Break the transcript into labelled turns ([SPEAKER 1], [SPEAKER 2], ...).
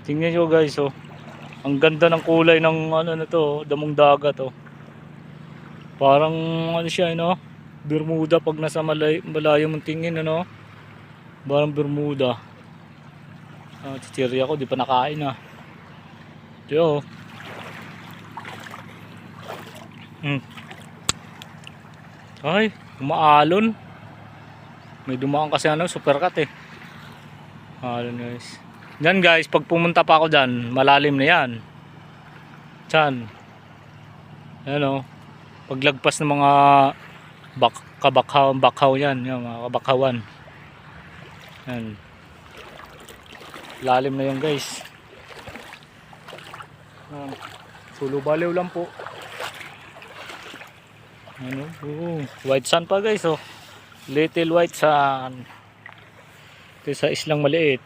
[SPEAKER 1] Tingnan nyo guys, oh. Ang ganda ng kulay ng ano na to, damong dagat, oh. Parang ano siya, no? Bermuda pag nasa malayo mong tingin, ano? Parang Bermuda. Chichirya ko, di pa nakain, ah. Ito, oh. Ay, umaalon. May dumaan kasi ano, supercat eh. Alon guys. Diyan guys, pag pumunta pa ako dyan, malalim na yan. Diyan. Ayan o. Paglagpas ng mga bakhaw yan. Yan, mga kabakhawan. Ayan. Lalim na yun guys. Sulo baliw lang po. Ano? White sand pa guys oh. Little white sand. Ito sa islang maliit.